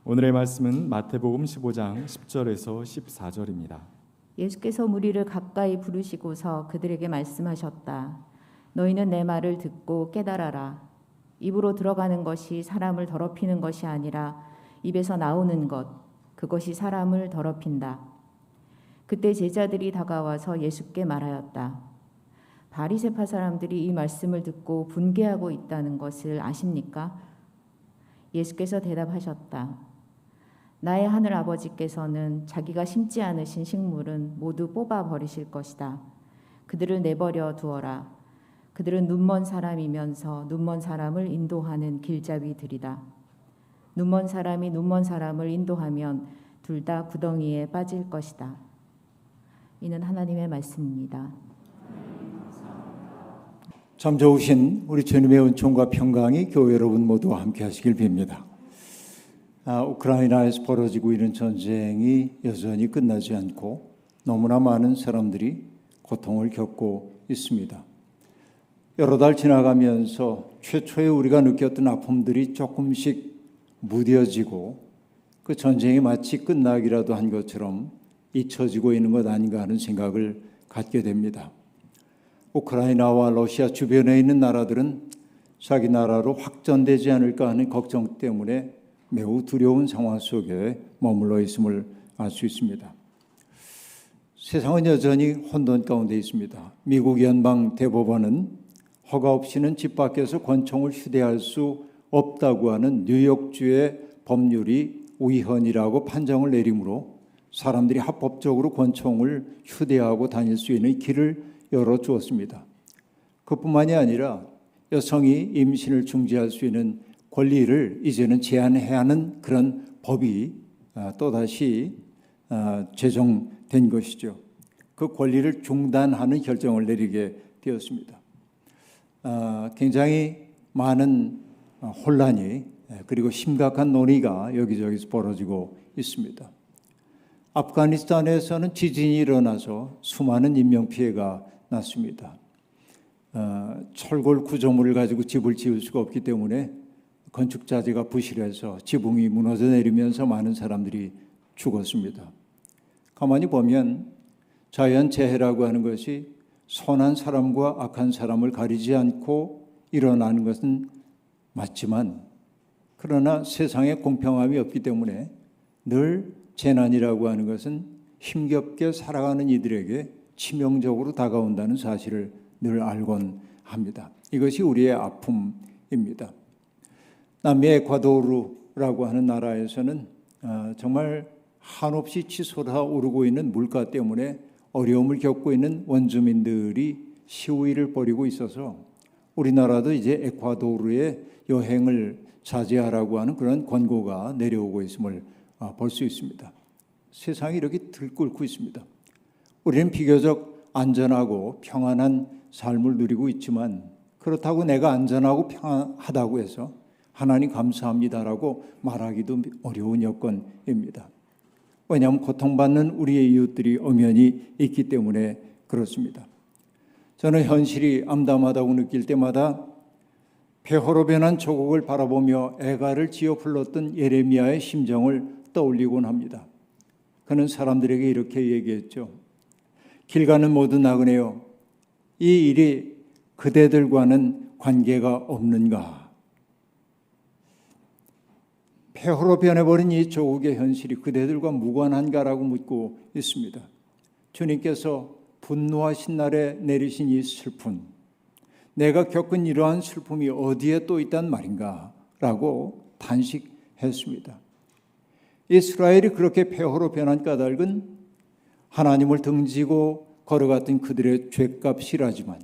오늘의 말씀은 마태복음 15장 10절에서 14절입니다. 예수께서 무리를 가까이 부르시고서 그들에게 말씀하셨다. 너희는 내 말을 듣고 깨달아라. 입으로 들어가는 것이 사람을 더럽히는 것이 아니라 입에서 나오는 것, 그것이 사람을 더럽힌다. 그때 제자들이 다가와서 예수께 말하였다. 바리새파 사람들이 이 말씀을 듣고 분개하고 있다는 것을 아십니까? 예수께서 대답하셨다. 나의 하늘 아버지께서는 자기가 심지 않으신 식물은 모두 뽑아 버리실 것이다. 그들을 내버려 두어라. 그들은 눈먼 사람이면서 눈먼 사람을 인도하는 길잡이들이다. 눈먼 사람이 눈먼 사람을 인도하면 둘 다 구덩이에 빠질 것이다. 이는 하나님의 말씀입니다. 참 좋으신 우리 주님의 은총과 평강이 교회 여러분 모두와 함께 하시길 빕니다. 우크라이나에서 벌어지고 있는 전쟁이 여전히 끝나지 않고 너무나 많은 사람들이 고통을 겪고 있습니다. 여러 달 지나가면서 최초에 우리가 느꼈던 아픔들이 조금씩 무뎌지고 그 전쟁이 마치 끝나기라도 한 것처럼 잊혀지고 있는 것 아닌가 하는 생각을 갖게 됩니다. 우크라이나와 러시아 주변에 있는 나라들은 자기 나라로 확전되지 않을까 하는 걱정 때문에 매우 두려운 상황 속에 머물러 있음을 알 수 있습니다. 세상은 여전히 혼돈 가운데 있습니다. 미국 연방 대법원은 허가 없이는 집 밖에서 권총을 휴대할 수 없다고 하는 뉴욕주의 법률이 위헌이라고 판정을 내리므로 사람들이 합법적으로 권총을 휴대하고 다닐 수 있는 길을 열어주었습니다. 그뿐만이 아니라 여성이 임신을 중지할 수 있는 권리를 이제는 제한해야 하는 그런 법이 또다시 제정된 것이죠. 그 권리를 중단하는 결정을 내리게 되었습니다. 굉장히 많은 혼란이 그리고 심각한 논의가 여기저기서 벌어지고 있습니다. 아프가니스탄에서는 지진이 일어나서 수많은 인명피해가 났습니다. 철골 구조물을 가지고 집을 지을 수가 없기 때문에 건축자재가 부실해서 지붕이 무너져 내리면서 많은 사람들이 죽었습니다. 가만히 보면 자연재해라고 하는 것이 선한 사람과 악한 사람을 가리지 않고 일어나는 것은 맞지만 그러나 세상에 공평함이 없기 때문에 늘 재난이라고 하는 것은 힘겹게 살아가는 이들에게 치명적으로 다가온다는 사실을 늘 알곤 합니다. 이것이 우리의 아픔입니다. 남미 에콰도르라고 하는 나라에서는 정말 한없이 치솟아오르고 있는 물가 때문에 어려움을 겪고 있는 원주민들이 시위를 벌이고 있어서 우리나라도 이제 에콰도르에 여행을 자제하라고 하는 그런 권고가 내려오고 있음을 볼 수 있습니다. 세상이 이렇게 들끓고 있습니다. 우리는 비교적 안전하고 평안한 삶을 누리고 있지만 그렇다고 내가 안전하고 평안하다고 해서 하나님 감사합니다라고 말하기도 어려운 여건입니다. 왜냐하면 고통받는 우리의 이웃들이 엄연히 있기 때문에 그렇습니다. 저는 현실이 암담하다고 느낄 때마다 폐허로 변한 조국을 바라보며 애가를 지어 불렀던 예레미야의 심정을 떠올리곤 합니다. 그는 사람들에게 이렇게 얘기했죠. 길 가는 모든 나그네여, 이 일이 그대들과는 관계가 없는가? 폐허로 변해버린 이 조국의 현실이 그대들과 무관한가라고 묻고 있습니다. 주님께서 분노하신 날에 내리신 이 슬픔, 내가 겪은 이러한 슬픔이 어디에 또 있단 말인가? 라고 단식했습니다. 이스라엘이 그렇게 폐허로 변한 까닭은 하나님을 등지고 걸어갔던 그들의 죄값이라지만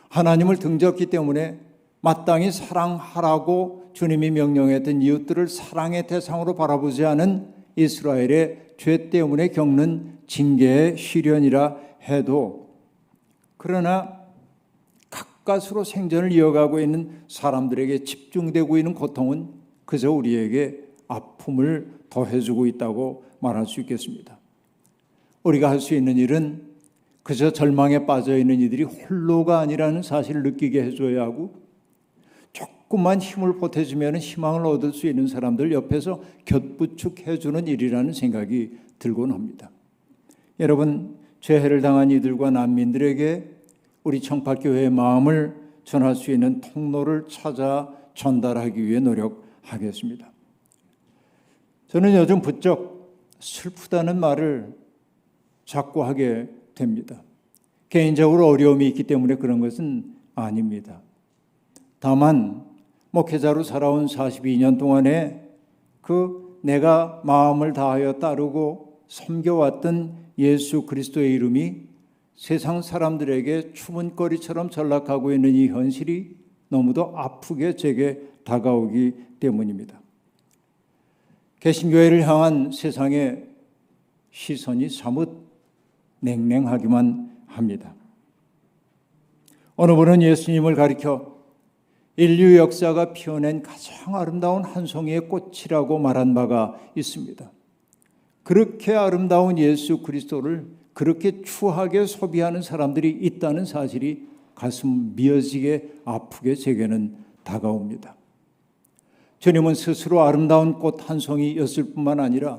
하나님을 등졌기 때문에 마땅히 사랑하라고 주님이 명령했던 이웃들을 사랑의 대상으로 바라보지 않은 이스라엘의 죄 때문에 겪는 징계의 시련이라 해도 그러나 가까스로 생존을 이어가고 있는 사람들에게 집중되고 있는 고통은 그저 우리에게 아픔을 더해주고 있다고 말할 수 있겠습니다. 우리가 할 수 있는 일은 그저 절망에 빠져 있는 이들이 홀로가 아니라는 사실을 느끼게 해줘야 하고 조금만 힘을 보태주면 희망을 얻을 수 있는 사람들 옆에서 곁부축해주는 일이라는 생각이 들곤 합니다. 여러분, 재해를 당한 이들과 난민들에게 우리 청파교회의 마음을 전할 수 있는 통로를 찾아 전달하기 위해 노력하겠습니다. 저는 요즘 부쩍 슬프다는 말을 자꾸 하게 됩니다. 개인적으로 어려움이 있기 때문에 그런 것은 아닙니다. 다만 목회자로 살아온 42년 동안에 내가 마음을 다하여 따르고 섬겨왔던 예수 그리스도의 이름이 세상 사람들에게 추문거리처럼 전락하고 있는 이 현실이 너무도 아프게 제게 다가오기 때문입니다. 개신교회를 향한 세상의 시선이 사뭇 냉랭하기만 합니다. 어느 분은 예수님을 가리켜 인류 역사가 피워낸 가장 아름다운 한 송이의 꽃이라고 말한 바가 있습니다. 그렇게 아름다운 예수 그리스도를 그렇게 추하게 소비하는 사람들이 있다는 사실이 가슴 미어지게 아프게 제게는 다가옵니다. 주님은 스스로 아름다운 꽃 한 송이였을 뿐만 아니라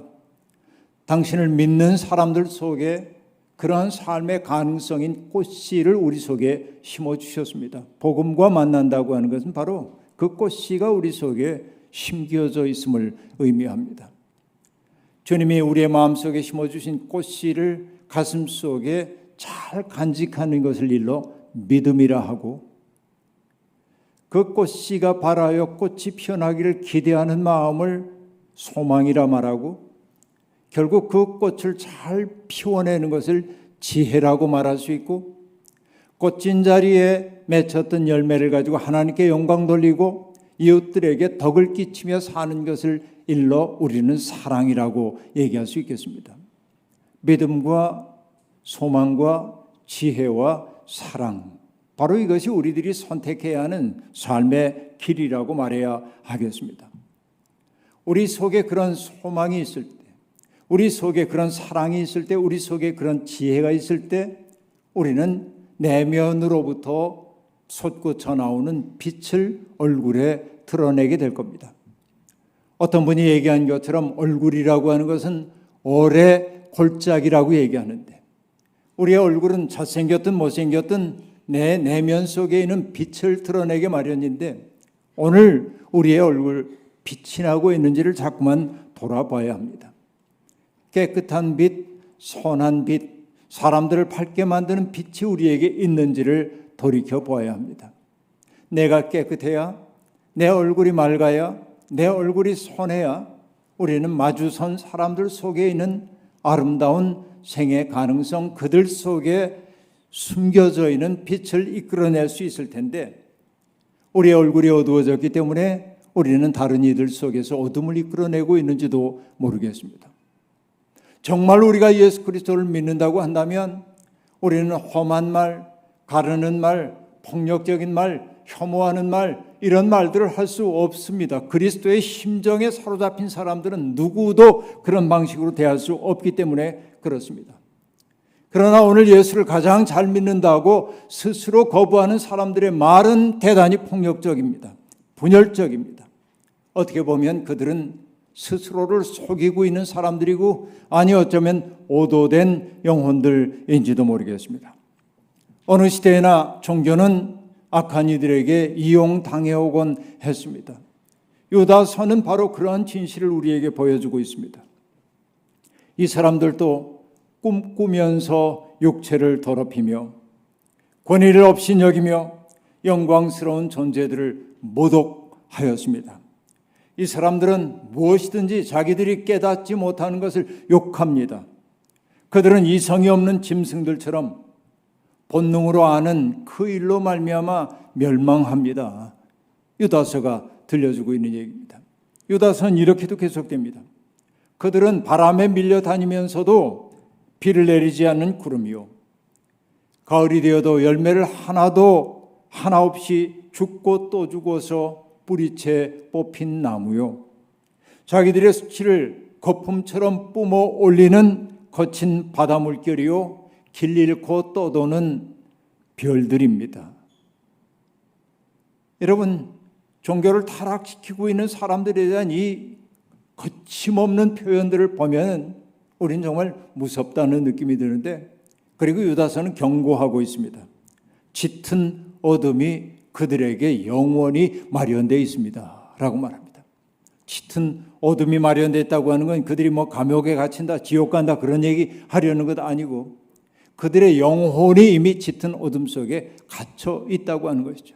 당신을 믿는 사람들 속에 그러한 삶의 가능성인 꽃씨를 우리 속에 심어주셨습니다. 복음과 만난다고 하는 것은 바로 그 꽃씨가 우리 속에 심겨져 있음을 의미합니다. 주님이 우리의 마음속에 심어주신 꽃씨를 가슴 속에 잘 간직하는 것을 일러 믿음이라 하고, 그 꽃씨가 발하여 꽃이 피어나기를 기대하는 마음을 소망이라 말하고, 결국 그 꽃을 잘 피워내는 것을 지혜라고 말할 수 있고, 꽃진 자리에 맺혔던 열매를 가지고 하나님께 영광 돌리고 이웃들에게 덕을 끼치며 사는 것을 일러 우리는 사랑이라고 얘기할 수 있겠습니다. 믿음과 소망과 지혜와 사랑, 바로 이것이 우리들이 선택해야 하는 삶의 길이라고 말해야 하겠습니다. 우리 속에 그런 소망이 있을 때, 우리 속에 그런 사랑이 있을 때, 우리 속에 그런 지혜가 있을 때 우리는 내면으로부터 솟구쳐 나오는 빛을 얼굴에 드러내게 될 겁니다. 어떤 분이 얘기한 것처럼 얼굴이라고 하는 것은 올의 골짜기라고 얘기하는데, 우리의 얼굴은 잘생겼든 못생겼든 내 내면 속에 있는 빛을 드러내게 마련인데, 오늘 우리의 얼굴 빛이 나고 있는지를 자꾸만 돌아봐야 합니다. 깨끗한 빛, 선한 빛, 사람들을 밝게 만드는 빛이 우리에게 있는지를 돌이켜봐야 합니다. 내가 깨끗해야, 내 얼굴이 맑아야, 내 얼굴이 선해야 우리는 마주선 사람들 속에 있는 아름다운 생의 가능성, 그들 속에 숨겨져 있는 빛을 이끌어낼 수 있을 텐데, 우리의 얼굴이 어두워졌기 때문에 우리는 다른 이들 속에서 어둠을 이끌어내고 있는지도 모르겠습니다. 정말 우리가 예수 그리스도를 믿는다고 한다면 우리는 험한 말, 가르는 말, 폭력적인 말, 혐오하는 말, 이런 말들을 할 수 없습니다. 그리스도의 심정에 사로잡힌 사람들은 누구도 그런 방식으로 대할 수 없기 때문에 그렇습니다. 그러나 오늘 예수를 가장 잘 믿는다고 스스로 거부하는 사람들의 말은 대단히 폭력적입니다. 분열적입니다. 어떻게 보면 그들은 스스로를 속이고 있는 사람들이고, 아니 어쩌면 오도된 영혼들인지도 모르겠습니다. 어느 시대나 종교는 악한 이들에게 이용당해오곤 했습니다. 유다서는 바로 그러한 진실을 우리에게 보여주고 있습니다. 이 사람들도 꿈꾸면서 육체를 더럽히며 권위를 없이 여기며 영광스러운 존재들을 모독하였습니다. 이 사람들은 무엇이든지 자기들이 깨닫지 못하는 것을 욕합니다. 그들은 이성이 없는 짐승들처럼 본능으로 아는 그 일로 말미암아 멸망합니다. 유다서가 들려주고 있는 얘기입니다. 유다서는 이렇게도 계속됩니다. 그들은 바람에 밀려 다니면서도 비를 내리지 않는 구름이요, 가을이 되어도 열매를 하나 없이 죽고 또 죽어서 뿌리채 뽑힌 나무요, 자기들의 수치를 거품처럼 뿜어 올리는 거친 바다 물결이요, 길 잃고 떠도는 별들입니다. 여러분, 종교를 타락시키고 있는 사람들에 대한 이 거침없는 표현들을 보면 우리는 정말 무섭다는 느낌이 드는데, 그리고 유다서는 경고하고 있습니다. 짙은 어둠이 그들에게 영원히 마련되어 있습니다 라고 말합니다. 짙은 어둠이 마련되어 있다고 하는 건 그들이 감옥에 갇힌다, 지옥 간다 그런 얘기 하려는 것 아니고 그들의 영혼이 이미 짙은 어둠 속에 갇혀 있다고 하는 것이죠.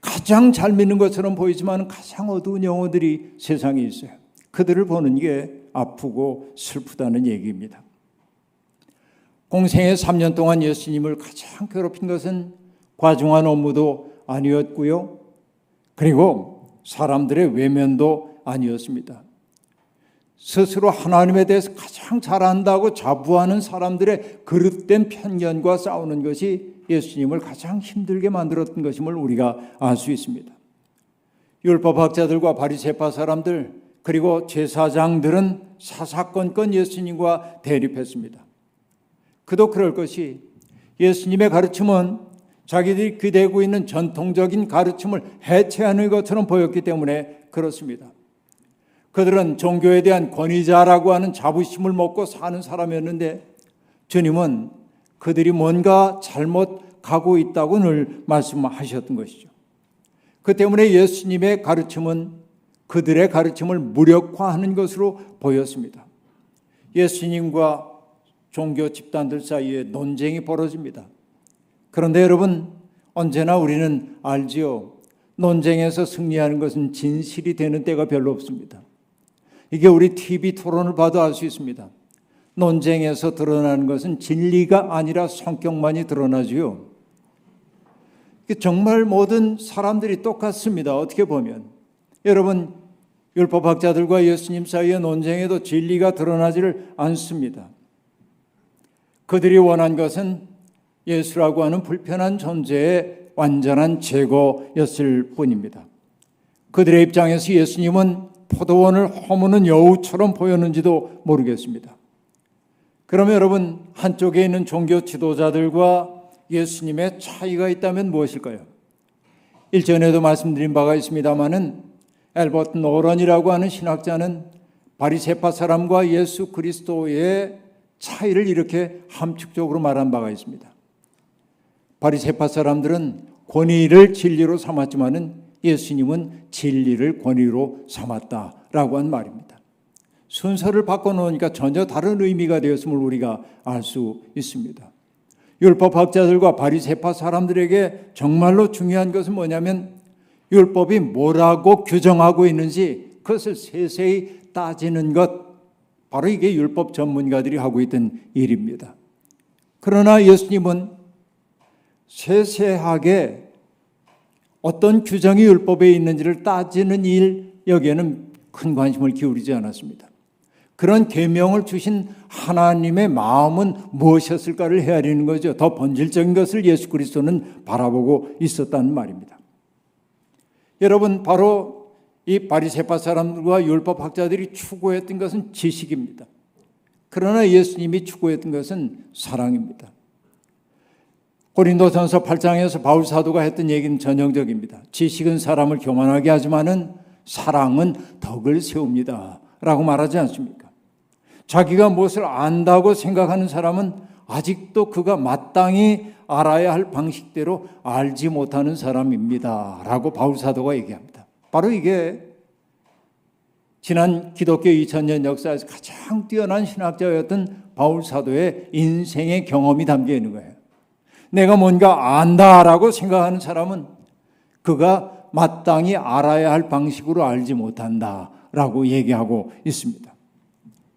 가장 잘 믿는 것처럼 보이지만 가장 어두운 영혼들이 세상에 있어요. 그들을 보는 게 아프고 슬프다는 얘기입니다. 공생의 3년 동안 예수님을 가장 괴롭힌 것은 과중한 업무도 아니었고요. 그리고 사람들의 외면도 아니었습니다. 스스로 하나님에 대해서 가장 잘 안다고 자부하는 사람들의 그릇된 편견과 싸우는 것이 예수님을 가장 힘들게 만들었던 것임을 우리가 알 수 있습니다. 율법학자들과 바리새파 사람들 그리고 제사장들은 사사건건 예수님과 대립했습니다. 그도 그럴 것이 예수님의 가르침은 자기들이 기대고 있는 전통적인 가르침을 해체하는 것처럼 보였기 때문에 그렇습니다. 그들은 종교에 대한 권위자라고 하는 자부심을 먹고 사는 사람이었는데 주님은 그들이 뭔가 잘못 가고 있다고 늘 말씀하셨던 것이죠. 그 때문에 예수님의 가르침은 그들의 가르침을 무력화하는 것으로 보였습니다. 예수님과 종교 집단들 사이에 논쟁이 벌어집니다. 그런데 여러분, 언제나 우리는 알지요. 논쟁에서 승리하는 것은 진실이 되는 때가 별로 없습니다. 이게 우리 TV 토론을 봐도 알 수 있습니다. 논쟁에서 드러나는 것은 진리가 아니라 성격만이 드러나지요. 정말 모든 사람들이 똑같습니다. 어떻게 보면 여러분, 율법학자들과 예수님 사이의 논쟁에도 진리가 드러나지를 않습니다. 그들이 원한 것은 예수라고 하는 불편한 존재의 완전한 제거였을 뿐입니다. 그들의 입장에서 예수님은 포도원을 허무는 여우처럼 보였는지도 모르겠습니다. 그러면 여러분, 한쪽에 있는 종교 지도자들과 예수님의 차이가 있다면 무엇일까요? 일전에도 말씀드린 바가 있습니다마는 엘버트 노런이라고 하는 신학자는 바리새파 사람과 예수 그리스도의 차이를 이렇게 함축적으로 말한 바가 있습니다. 바리새파 사람들은 권위를 진리로 삼았지만은 예수님은 진리를 권위로 삼았다라고 한 말입니다. 순서를 바꿔놓으니까 전혀 다른 의미가 되었음을 우리가 알 수 있습니다. 율법학자들과 바리새파 사람들에게 정말로 중요한 것은 뭐냐면 율법이 뭐라고 규정하고 있는지 그것을 세세히 따지는 것, 바로 이게 율법 전문가들이 하고 있던 일입니다. 그러나 예수님은 세세하게 어떤 규정이 율법에 있는지를 따지는 일, 여기에는 큰 관심을 기울이지 않았습니다. 그런 계명을 주신 하나님의 마음은 무엇이었을까를 헤아리는 거죠. 더 본질적인 것을 예수 그리스도는 바라보고 있었다는 말입니다. 여러분, 바로 이 바리새파 사람들과 율법학자들이 추구했던 것은 지식입니다. 그러나 예수님이 추구했던 것은 사랑입니다. 고린도전서 8장에서 바울 사도가 했던 얘기는 전형적입니다. 지식은 사람을 교만하게 하지만은 사랑은 덕을 세웁니다 라고 말하지 않습니까? 자기가 무엇을 안다고 생각하는 사람은 아직도 그가 마땅히 알아야 할 방식대로 알지 못하는 사람입니다 라고 바울 사도가 얘기합니다. 바로 이게 지난 기독교 2000년 역사에서 가장 뛰어난 신학자였던 바울 사도의 인생의 경험이 담겨 있는 거예요. 내가 뭔가 안다라고 생각하는 사람은 그가 마땅히 알아야 할 방식으로 알지 못한다라고 얘기하고 있습니다.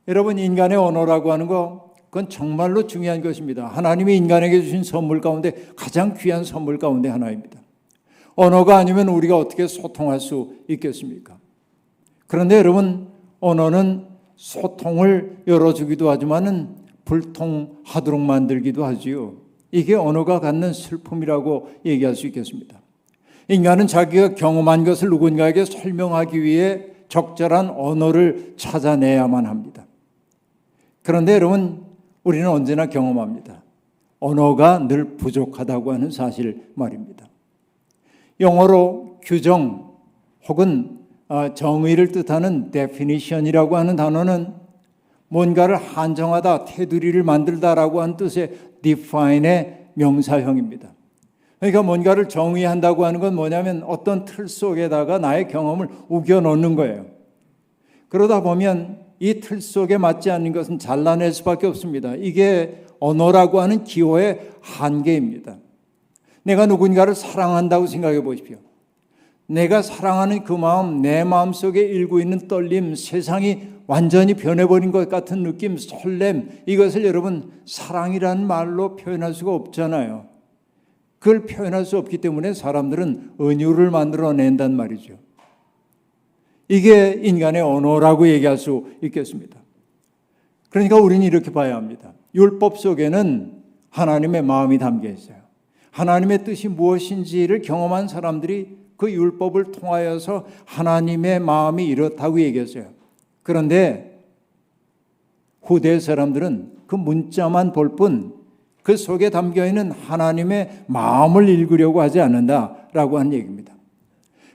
여러분, 인간의 언어라고 하는 거, 그건 정말로 중요한 것입니다. 하나님이 인간에게 주신 선물 가운데 가장 귀한 선물 가운데 하나입니다. 언어가 아니면 우리가 어떻게 소통할 수 있겠습니까? 그런데 여러분, 언어는 소통을 열어주기도 하지만은 불통하도록 만들기도 하지요. 이게 언어가 갖는 슬픔이라고 얘기할 수 있겠습니다. 인간은 자기가 경험한 것을 누군가에게 설명하기 위해 적절한 언어를 찾아내야만 합니다. 그런데 여러분, 우리는 언제나 경험합니다. 언어가 늘 부족하다고 하는 사실 말입니다. 영어로 규정, 혹은 정의를 뜻하는 definition이라고 하는 단어는 뭔가를 한정하다, 테두리를 만들다라고 하는 뜻의 define의 명사형입니다. 그러니까 뭔가를 정의한다고 하는 건 뭐냐면 어떤 틀 속에다가 나의 경험을 우겨넣는 거예요. 그러다 보면 이 틀 속에 맞지 않는 것은 잘라낼 수밖에 없습니다. 이게 언어라고 하는 기호의 한계입니다. 내가 누군가를 사랑한다고 생각해 보십시오. 내가 사랑하는 그 마음, 내 마음속에 일고 있는 떨림, 세상이 완전히 변해버린 것 같은 느낌, 설렘, 이것을 여러분 사랑이라는 말로 표현할 수가 없잖아요. 그걸 표현할 수 없기 때문에 사람들은 은유를 만들어낸단 말이죠. 이게 인간의 언어라고 얘기할 수 있겠습니다. 그러니까 우리는 이렇게 봐야 합니다. 율법 속에는 하나님의 마음이 담겨 있어요. 하나님의 뜻이 무엇인지를 경험한 사람들이 그 율법을 통하여서 하나님의 마음이 이렇다고 얘기했어요. 그런데 후대 사람들은 그 문자만 볼 뿐 그 속에 담겨있는 하나님의 마음을 읽으려고 하지 않는다라고 하는 얘기입니다.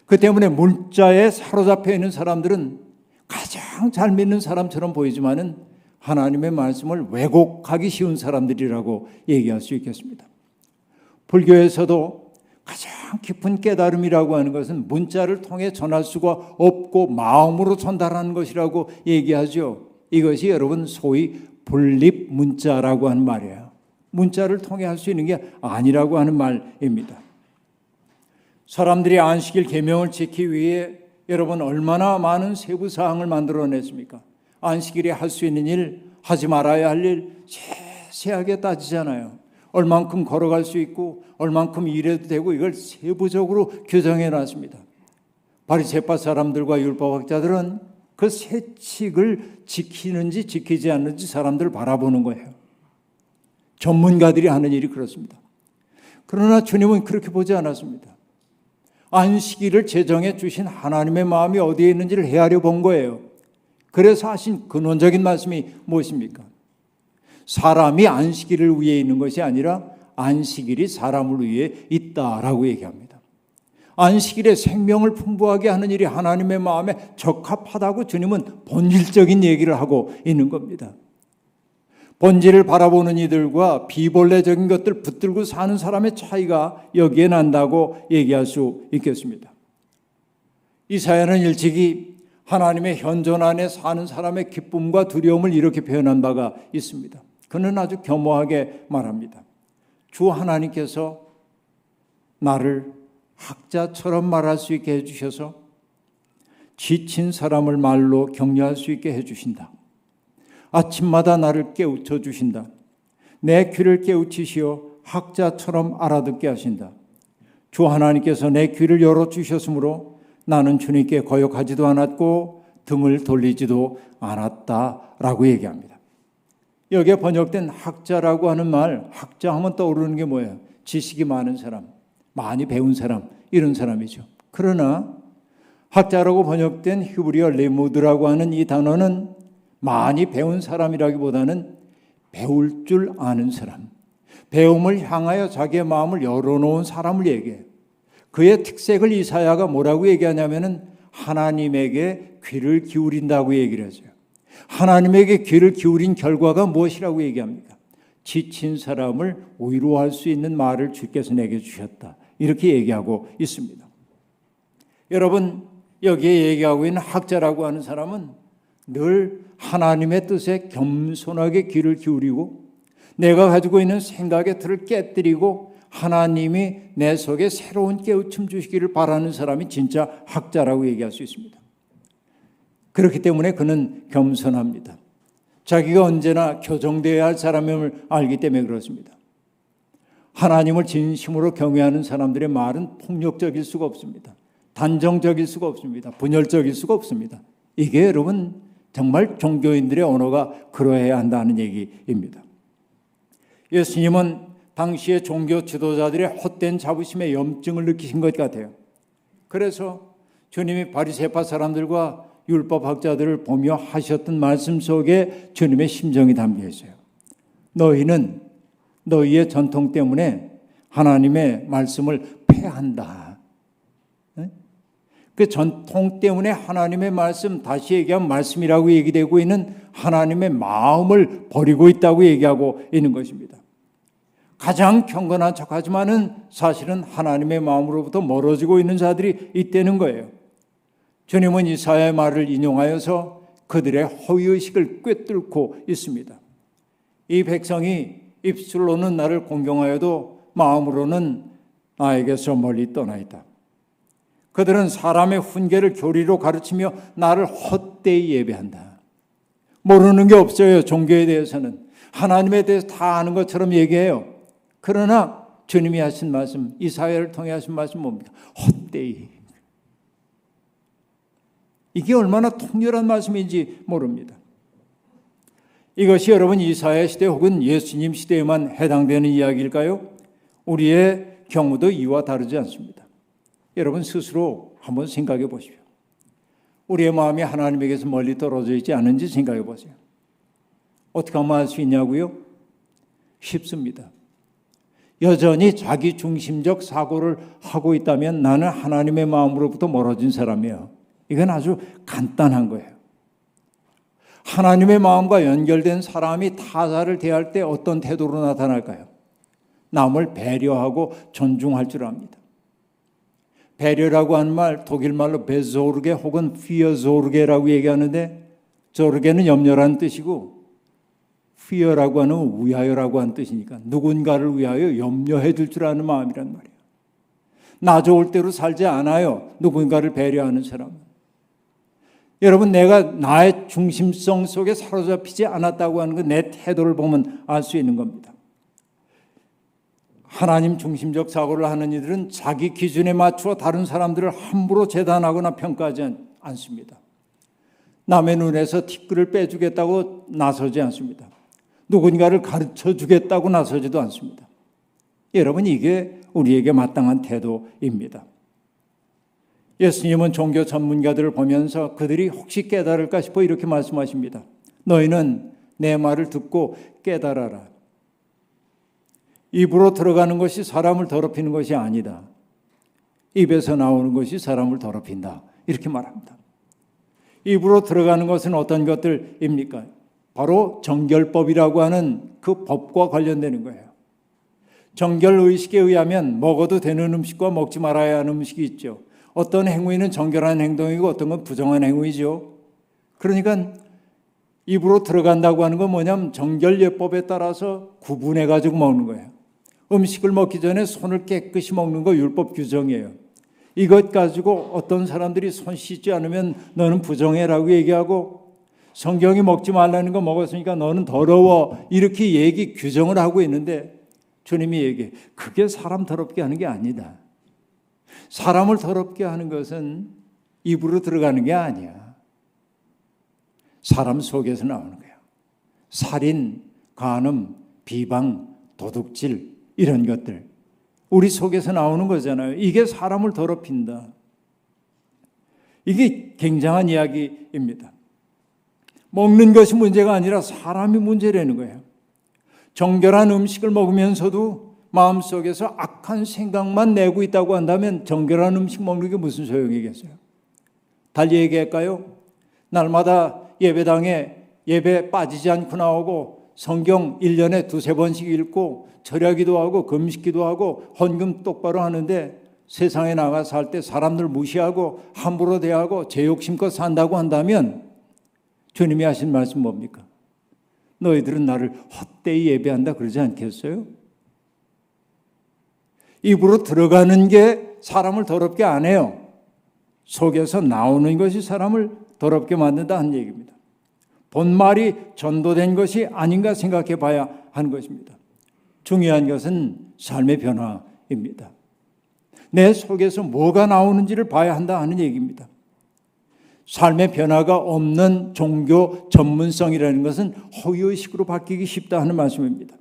그 때문에 문자에 사로잡혀 있는 사람들은 가장 잘 믿는 사람처럼 보이지만은 하나님의 말씀을 왜곡하기 쉬운 사람들이라고 얘기할 수 있겠습니다. 불교에서도 가장 깊은 깨달음이라고 하는 것은 문자를 통해 전할 수가 없고 마음으로 전달하는 것이라고 얘기하죠. 이것이 여러분 소위 분립 문자라고 하는 말이에요. 문자를 통해 할 수 있는 게 아니라고 하는 말입니다. 사람들이 안식일 계명을 지키기 위해 여러분 얼마나 많은 세부 사항을 만들어냈습니까? 안식일에 할 수 있는 일, 하지 말아야 할 일 세세하게 따지잖아요. 얼만큼 걸어갈 수 있고 얼만큼 일해도 되고 이걸 세부적으로 규정해 놨습니다. 바리새파 사람들과 율법학자들은 그 세칙을 지키는지 지키지 않는지 사람들을 바라보는 거예요. 전문가들이 하는 일이 그렇습니다. 그러나 주님은 그렇게 보지 않았습니다. 안식일을 제정해 주신 하나님의 마음이 어디에 있는지를 헤아려 본 거예요. 그래서 하신 근원적인 말씀이 무엇입니까? 사람이 안식일을 위해 있는 것이 아니라 안식일이 사람을 위해 있다라고 얘기합니다. 안식일에 생명을 풍부하게 하는 일이 하나님의 마음에 적합하다고 주님은 본질적인 얘기를 하고 있는 겁니다. 본질을 바라보는 이들과 비본래적인 것들 붙들고 사는 사람의 차이가 여기에 난다고 얘기할 수 있겠습니다. 이사야는 일찍이 하나님의 현존 안에 사는 사람의 기쁨과 두려움을 이렇게 표현한 바가 있습니다. 그는 아주 겸허하게 말합니다. 주 하나님께서 나를 학자처럼 말할 수 있게 해주셔서 지친 사람을 말로 격려할 수 있게 해주신다. 아침마다 나를 깨우쳐 주신다. 내 귀를 깨우치시어 학자처럼 알아듣게 하신다. 주 하나님께서 내 귀를 열어주셨으므로 나는 주님께 거역하지도 않았고 등을 돌리지도 않았다라고 얘기합니다. 여기에 번역된 학자라고 하는 말, 학자 하면 떠오르는 게 뭐예요? 지식이 많은 사람, 많이 배운 사람, 이런 사람이죠. 그러나 학자라고 번역된 히브리어 레무드라고 하는 이 단어는 많이 배운 사람이라기보다는 배울 줄 아는 사람, 배움을 향하여 자기의 마음을 열어놓은 사람을 얘기해요. 그의 특색을 이사야가 뭐라고 얘기하냐면은 하나님에게 귀를 기울인다고 얘기를 하죠. 하나님에게 귀를 기울인 결과가 무엇이라고 얘기합니까? 지친 사람을 위로할 수 있는 말을 주께서 내게 주셨다. 이렇게 얘기하고 있습니다. 여러분, 여기에 얘기하고 있는 학자라고 하는 사람은 늘 하나님의 뜻에 겸손하게 귀를 기울이고 내가 가지고 있는 생각의 틀을 깨뜨리고 하나님이 내 속에 새로운 깨우침 주시기를 바라는 사람이 진짜 학자라고 얘기할 수 있습니다. 그렇기 때문에 그는 겸손합니다. 자기가 언제나 교정되어야 할 사람임을 알기 때문에 그렇습니다. 하나님을 진심으로 경외하는 사람들의 말은 폭력적일 수가 없습니다. 단정적일 수가 없습니다. 분열적일 수가 없습니다. 이게 여러분 정말 종교인들의 언어가 그러해야 한다는 얘기입니다. 예수님은 당시의 종교 지도자들의 헛된 자부심에 염증을 느끼신 것 같아요. 그래서 주님이 바리새파 사람들과 율법학자들을 보며 하셨던 말씀 속에 주님의 심정이 담겨 있어요. 너희는 너희의 전통 때문에 하나님의 말씀을 폐한다. 그 전통 때문에 하나님의 말씀, 다시 얘기하면 말씀이라고 얘기되고 있는 하나님의 마음을 버리고 있다고 얘기하고 있는 것입니다. 가장 경건한 척하지만은 사실은 하나님의 마음으로부터 멀어지고 있는 자들이 있다는 거예요. 주님은 이사야의 말을 인용하여서 그들의 허위의식을 꿰뚫고 있습니다. 이 백성이 입술로는 나를 공경하여도 마음으로는 나에게서 멀리 떠나 있다. 그들은 사람의 훈계를 교리로 가르치며 나를 헛되이 예배한다. 모르는 게 없어요. 종교에 대해서는. 하나님에 대해서 다 아는 것처럼 얘기해요. 그러나 주님이 하신 말씀, 이사야를 통해 하신 말씀 뭡니까? 헛되이. 이게 얼마나 통렬한 말씀인지 모릅니다. 이것이 여러분 이사야 시대 혹은 예수님 시대에만 해당되는 이야기일까요? 우리의 경우도 이와 다르지 않습니다. 여러분 스스로 한번 생각해 보십시오. 우리의 마음이 하나님에게서 멀리 떨어져 있지 않은지 생각해 보세요. 어떻게 하면 알 수 있냐고요? 쉽습니다. 여전히 자기 중심적 사고를 하고 있다면 나는 하나님의 마음으로부터 멀어진 사람이에요. 이건 아주 간단한 거예요. 하나님의 마음과 연결된 사람이 타자를 대할 때 어떤 태도로 나타날까요? 남을 배려하고 존중할 줄 압니다. 배려라고 하는 말 독일말로 베조르게 혹은 피어조르게라고 얘기하는데 조르게는 염려라는 뜻이고 피어라고 하는 위하여라고 하는 뜻이니까 누군가를 위하여 염려해 줄 줄 아는 마음이란 말이에요. 나 좋을 대로 살지 않아요. 누군가를 배려하는 사람은. 여러분 내가 나의 중심성 속에 사로잡히지 않았다고 하는 건 내 태도를 보면 알 수 있는 겁니다. 하나님 중심적 사고를 하는 이들은 자기 기준에 맞추어 다른 사람들을 함부로 재단하거나 평가하지 않습니다. 남의 눈에서 티끌을 빼주겠다고 나서지 않습니다. 누군가를 가르쳐 주겠다고 나서지도 않습니다. 여러분 이게 우리에게 마땅한 태도입니다. 예수님은 종교 전문가들을 보면서 그들이 혹시 깨달을까 싶어 이렇게 말씀하십니다. 너희는 내 말을 듣고 깨달아라. 입으로 들어가는 것이 사람을 더럽히는 것이 아니다. 입에서 나오는 것이 사람을 더럽힌다. 이렇게 말합니다. 입으로 들어가는 것은 어떤 것들입니까? 바로 정결법이라고 하는 그 법과 관련되는 거예요. 정결의식에 의하면 먹어도 되는 음식과 먹지 말아야 하는 음식이 있죠. 어떤 행위는 정결한 행동이고 어떤 건 부정한 행위죠. 그러니까 입으로 들어간다고 하는 건 뭐냐면 정결예법에 따라서 구분해가지고 먹는 거예요. 음식을 먹기 전에 손을 깨끗이 먹는 거 율법 규정이에요. 이것 가지고 어떤 사람들이 손 씻지 않으면 너는 부정해라고 얘기하고 성경이 먹지 말라는 거 먹었으니까 너는 더러워 이렇게 얘기 규정을 하고 있는데 주님이 얘기해 그게 사람 더럽게 하는 게 아니다. 사람을 더럽게 하는 것은 입으로 들어가는 게 아니야. 사람 속에서 나오는 거야. 살인, 간음, 비방, 도둑질 이런 것들 우리 속에서 나오는 거잖아요. 이게 사람을 더럽힌다. 이게 굉장한 이야기입니다. 먹는 것이 문제가 아니라 사람이 문제라는 거예요. 정결한 음식을 먹으면서도 마음속에서 악한 생각만 내고 있다고 한다면 정결한 음식 먹는 게 무슨 소용이겠어요? 달리 얘기할까요? 날마다 예배당에 예배 빠지지 않고 나오고 성경 1년에 2-3번씩 읽고 절야기도 하고 금식기도 하고 헌금 똑바로 하는데 세상에 나가 살 때 사람들 무시하고 함부로 대하고 제 욕심껏 산다고 한다면 주님이 하신 말씀 뭡니까? 너희들은 나를 헛되이 예배한다 그러지 않겠어요? 입으로 들어가는 게 사람을 더럽게 안 해요. 속에서 나오는 것이 사람을 더럽게 만든다 하는 얘기입니다. 본말이 전도된 것이 아닌가 생각해 봐야 하는 것입니다. 중요한 것은 삶의 변화입니다. 내 속에서 뭐가 나오는지를 봐야 한다 하는 얘기입니다. 삶의 변화가 없는 종교 전문성이라는 것은 허위의식으로 바뀌기 쉽다 하는 말씀입니다.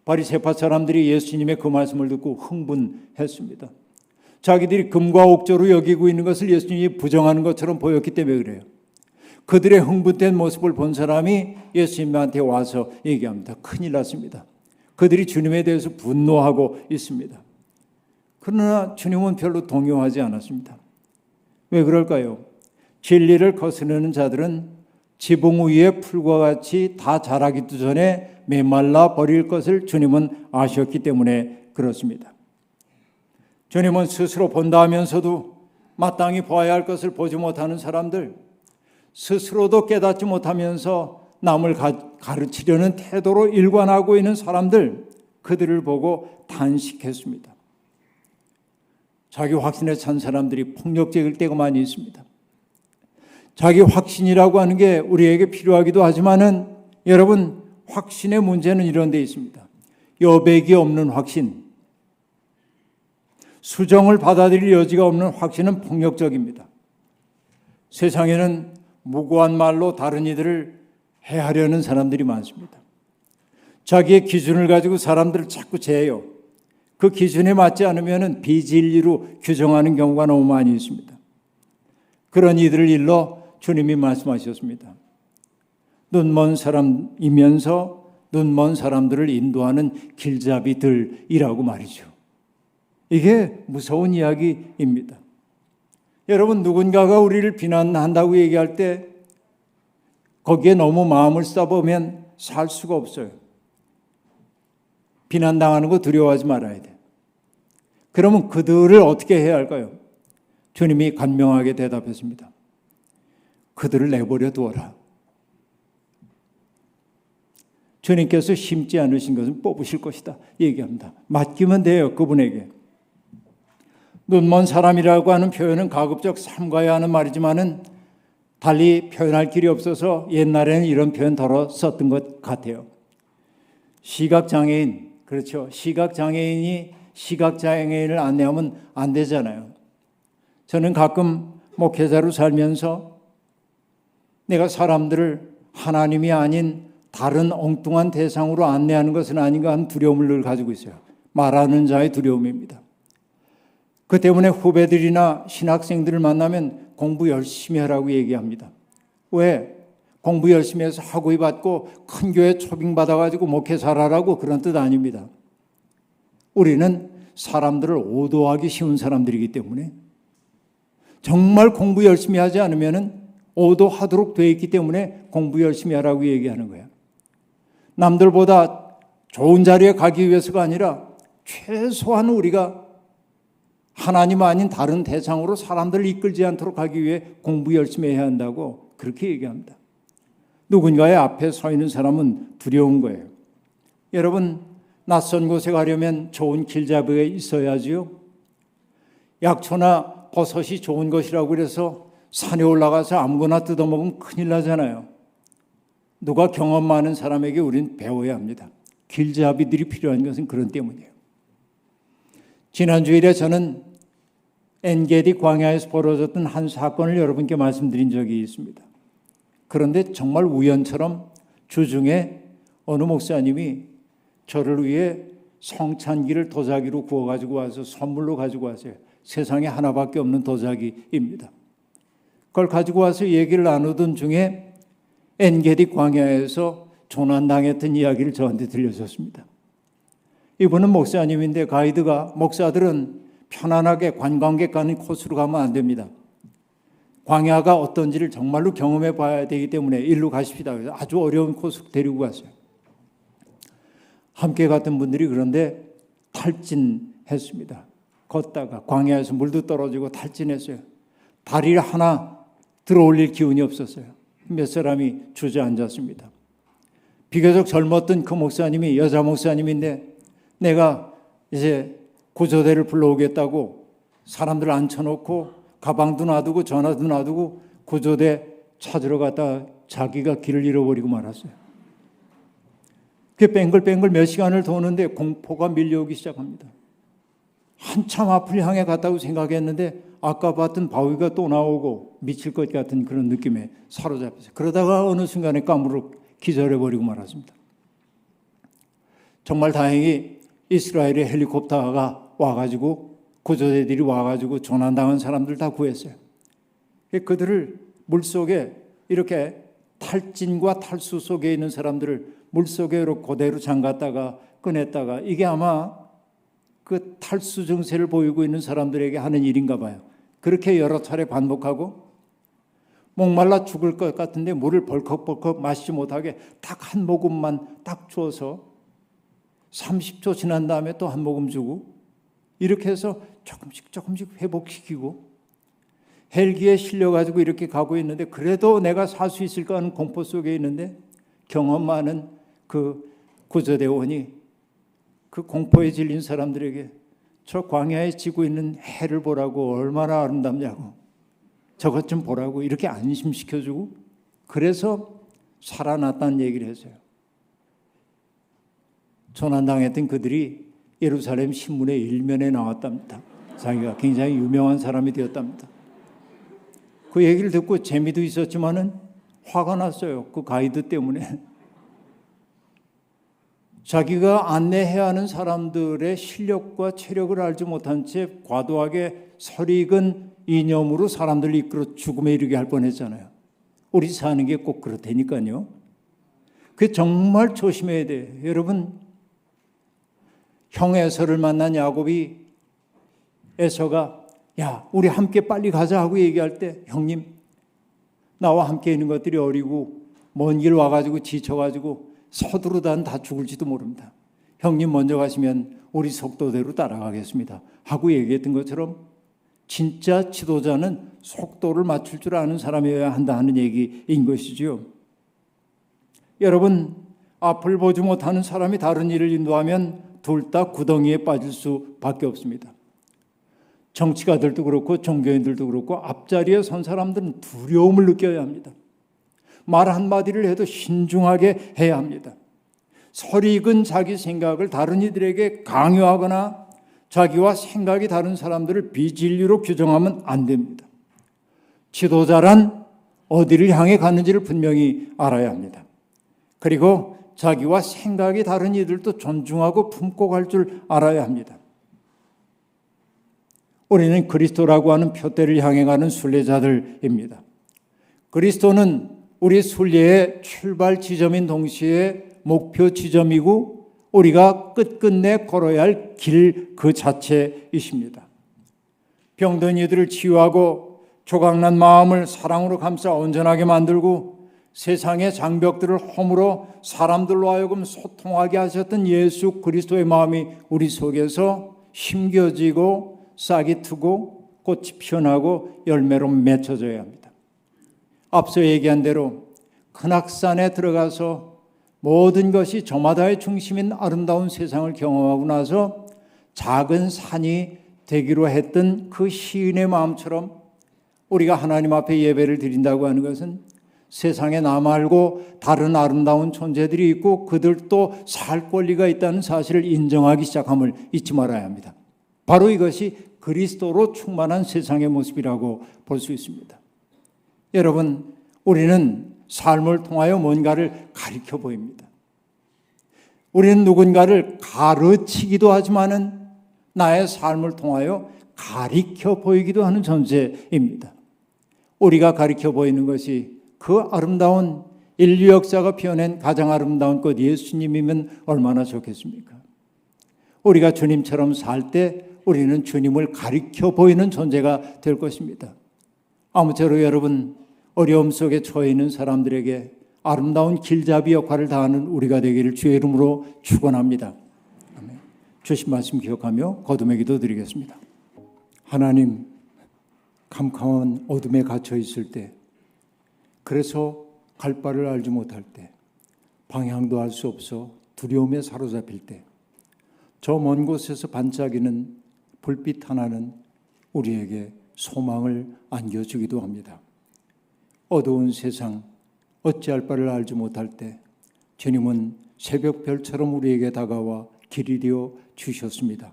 바리새파 사람들이 예수님의 그 말씀을 듣고 흥분했습니다. 자기들이 금과 옥조로 여기고 있는 것을 예수님이 부정하는 것처럼 보였기 때문에 그래요. 그들의 흥분된 모습을 본 사람이 예수님한테 와서 얘기합니다. 큰일 났습니다. 그들이 주님에 대해서 분노하고 있습니다. 그러나 주님은 별로 동요하지 않았습니다. 왜 그럴까요? 진리를 거스르는 자들은 지붕 위의 풀과 같이 다 자라기도 전에 메말라 버릴 것을 주님은 아셨기 때문에 그렇습니다. 주님은 스스로 본다 하면서도 마땅히 보아야 할 것을 보지 못하는 사람들, 스스로도 깨닫지 못하면서 남을 가르치려는 태도로 일관하고 있는 사람들, 그들을 보고 탄식했습니다. 자기 확신에 찬 사람들이 폭력적일 때가 많이 있습니다. 자기 확신이라고 하는 게 우리에게 필요하기도 하지만은 여러분, 확신의 문제는 이런 데 있습니다. 여백이 없는 확신, 수정을 받아들일 여지가 없는 확신은 폭력적입니다. 세상에는 무고한 말로 다른 이들을 해하려는 사람들이 많습니다. 자기의 기준을 가지고 사람들을 자꾸 재요. 그 기준에 맞지 않으면 비진리로 규정하는 경우가 너무 많이 있습니다. 그런 이들을 일러 주님이 말씀하셨습니다. 눈먼 사람이면서 눈먼 사람들을 인도하는 길잡이들이라고 말이죠. 이게 무서운 이야기입니다. 여러분, 누군가가 우리를 비난한다고 얘기할 때 거기에 너무 마음을 써보면 살 수가 없어요. 비난당하는 거 두려워하지 말아야 돼. 그러면 그들을 어떻게 해야 할까요? 주님이 간명하게 대답했습니다. 그들을 내버려 두어라. 주님께서 심지 않으신 것은 뽑으실 것이다 얘기합니다. 맡기면 돼요, 그분에게. 눈먼 사람이라고 하는 표현은 가급적 삼가야 하는 말이지만은 달리 표현할 길이 없어서 옛날에는 이런 표현 덜어 썼던 것 같아요. 시각장애인, 그렇죠. 시각장애인이 시각장애인을 안내하면 안 되잖아요. 저는 가끔 목회자로 살면서 내가 사람들을 하나님이 아닌 다른 엉뚱한 대상으로 안내하는 것은 아닌가 하는 두려움을 늘 가지고 있어요. 말하는 자의 두려움입니다. 그 때문에 후배들이나 신학생들을 만나면 공부 열심히 하라고 얘기합니다. 왜? 공부 열심히 해서 학위 받고 큰 교회 초빙 받아가지고 목회 잘하라고 그런 뜻 아닙니다. 우리는 사람들을 오도하기 쉬운 사람들이기 때문에 정말 공부 열심히 하지 않으면 오도하도록 되어 있기 때문에 공부 열심히 하라고 얘기하는 거예요. 남들보다 좋은 자리에 가기 위해서가 아니라 최소한 우리가 하나님 아닌 다른 대상으로 사람들을 이끌지 않도록 하기 위해 공부 열심히 해야 한다고 그렇게 얘기합니다. 누군가의 앞에 서 있는 사람은 두려운 거예요. 여러분, 낯선 곳에 가려면 좋은 길잡이가 있어야지요. 약초나 버섯이 좋은 것이라고 그래서 산에 올라가서 아무거나 뜯어먹으면 큰일 나잖아요. 누가 경험 많은 사람에게 우리는 배워야 합니다. 길잡이들이 필요한 것은 그런 때문이에요. 지난 주일에 저는 엔게디 광야에서 벌어졌던 한 사건을 여러분께 말씀드린 적이 있습니다. 그런데 정말 우연처럼 주중에 어느 목사님이 저를 위해 성찬기를 도자기로 구워가지고 와서 선물로 가지고 왔어요. 세상에 하나밖에 없는 도자기입니다. 그걸 가지고 와서 얘기를 나누던 중에 엔게디 광야에서 조난당했던 이야기를 저한테 들려줬습니다. 이분은 목사님인데 가이드가 목사들은 편안하게 관광객 가는 코스로 가면 안 됩니다. 광야가 어떤지를 정말로 경험해 봐야 되기 때문에 일로 가십시다. 그래서 아주 어려운 코스로 데리고 갔어요. 함께 갔던 분들이 그런데 탈진했습니다. 걷다가 광야에서 물도 떨어지고 탈진했어요. 다리를 하나 들어올릴 기운이 없었어요. 몇 사람이 주저앉았습니다. 비교적 젊었던 그 목사님이 여자 목사님인데 내가 이제 구조대를 불러오겠다고 사람들 앉혀놓고 가방도 놔두고 전화도 놔두고 구조대 찾으러 갔다가 자기가 길을 잃어버리고 말았어요. 그 뱅글뱅글 몇 시간을 도는데 공포가 밀려오기 시작합니다. 한참 앞을 향해 갔다고 생각했는데 아까 봤던 바위가 또 나오고 미칠 것 같은 그런 느낌에 사로잡혔어요. 그러다가 어느 순간에 까무룩 기절해버리고 말았습니다. 정말 다행히 이스라엘의 헬리콥터가 와가지고 구조대들이 와가지고 조난당한 사람들 다 구했어요. 그들을 물속에 이렇게 탈진과 탈수 속에 있는 사람들을 물속에 그대로 잠갔다가 꺼냈다가 이게 아마 그 탈수 증세를 보이고 있는 사람들에게 하는 일인가 봐요. 그렇게 여러 차례 반복하고 목말라 죽을 것 같은데 물을 벌컥벌컥 마시지 못하게 딱 한 모금만 딱 주어서 30초 지난 다음에 또 한 모금 주고 이렇게 해서 조금씩 회복시키고 헬기에 실려가지고 이렇게 가고 있는데 그래도 내가 살 수 있을까 하는 공포 속에 있는데 경험 많은 그 구조대원이 그 공포에 질린 사람들에게 저 광야에 지고 있는 해를 보라고 얼마나 아름답냐고 저것 좀 보라고 이렇게 안심시켜주고 그래서 살아났다는 얘기를 했어요. 조난당했던 그들이 예루살렘 신문의 일면에 나왔답니다. 자기가 굉장히 유명한 사람이 되었답니다. 그 얘기를 듣고 재미도 있었지만은 화가 났어요. 그 가이드 때문에. 자기가 안내해야 하는 사람들의 실력과 체력을 알지 못한 채 과도하게 설익은 이념으로 사람들을 이끌어 죽음에 이르게 할 뻔했잖아요. 우리 사는 게 꼭 그렇다니까요. 그게 정말 조심해야 돼요. 여러분, 형 에서를 만난 야곱이 에서가 야 우리 함께 빨리 가자 하고 얘기할 때 형님 나와 함께 있는 것들이 어리고 먼 길 와가지고 지쳐가지고 서두르다는 다 죽을지도 모릅니다. 형님 먼저 가시면 우리 속도대로 따라가겠습니다 하고 얘기했던 것처럼 진짜 지도자는 속도를 맞출 줄 아는 사람이어야 한다 하는 얘기인 것이지요. 여러분, 앞을 보지 못하는 사람이 다른 일을 인도하면 둘 다 구덩이에 빠질 수밖에 없습니다. 정치가들도 그렇고 종교인들도 그렇고 앞자리에 선 사람들은 두려움을 느껴야 합니다. 말 한마디를 해도 신중하게 해야 합니다. 설익은 자기 생각을 다른 이들에게 강요하거나 자기와 생각이 다른 사람들을 비진리로 규정하면 안 됩니다. 지도자란 어디를 향해 가는지를 분명히 알아야 합니다. 그리고 자기와 생각이 다른 이들도 존중하고 품고 갈 줄 알아야 합니다. 우리는 그리스도라고 하는 표대를 향해 가는 순례자들입니다. 그리스도는 우리 순례의 출발 지점인 동시에 목표 지점이고 우리가 끝끝내 걸어야 할 길 그 자체이십니다. 병든 이들을 치유하고 조각난 마음을 사랑으로 감싸 온전하게 만들고 세상의 장벽들을 허물어 사람들로 하여금 소통하게 하셨던 예수 그리스도의 마음이 우리 속에서 심겨지고 싹이 트고 꽃이 피어나고 열매로 맺혀져야 합니다. 앞서 얘기한 대로 큰악산에 들어가서 모든 것이 저마다의 중심인 아름다운 세상을 경험하고 나서 작은 산이 되기로 했던 그 시인의 마음처럼 우리가 하나님 앞에 예배를 드린다고 하는 것은 세상에 나 말고 다른 아름다운 존재들이 있고 그들도 살 권리가 있다는 사실을 인정하기 시작함을 잊지 말아야 합니다. 바로 이것이 그리스도로 충만한 세상의 모습이라고 볼 수 있습니다. 여러분, 우리는 삶을 통하여 뭔가를 가르쳐 보입니다. 우리는 누군가를 가르치기도 하지만은 나의 삶을 통하여 가르쳐 보이기도 하는 존재입니다. 우리가 가르쳐 보이는 것이 그 아름다운 인류 역사가 피어낸 가장 아름다운 꽃 예수님이면 얼마나 좋겠습니까? 우리가 주님처럼 살 때 우리는 주님을 가리켜 보이는 존재가 될 것입니다. 아무쪼록 여러분, 어려움 속에 처해 있는 사람들에게 아름다운 길잡이 역할을 다하는 우리가 되기를 주의 이름으로 축원합니다. 아멘. 주신 말씀 기억하며 거듭의 기도 드리겠습니다. 하나님, 캄캄한 어둠에 갇혀 있을 때, 그래서 갈 바를 알지 못할 때, 방향도 알 수 없어 두려움에 사로잡힐 때, 저 먼 곳에서 반짝이는 불빛 하나는 우리에게 소망을 안겨주기도 합니다. 어두운 세상, 어찌할 바를 알지 못할 때 주님은 새벽별처럼 우리에게 다가와 길이 되어 주셨습니다.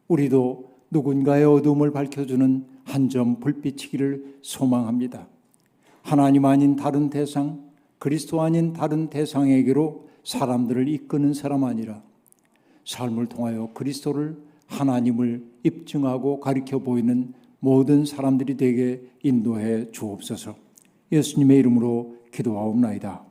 우리도 누군가의 어두움을 밝혀주는 한 점 불빛이기를 소망합니다. 하나님 아닌 다른 대상, 그리스도 아닌 다른 대상에게로 사람들을 이끄는 사람 아니라 삶을 통하여 그리스도를, 하나님을 입증하고 가리켜 보이는 모든 사람들이 되게 인도해 주옵소서. 예수님의 이름으로 기도하옵나이다.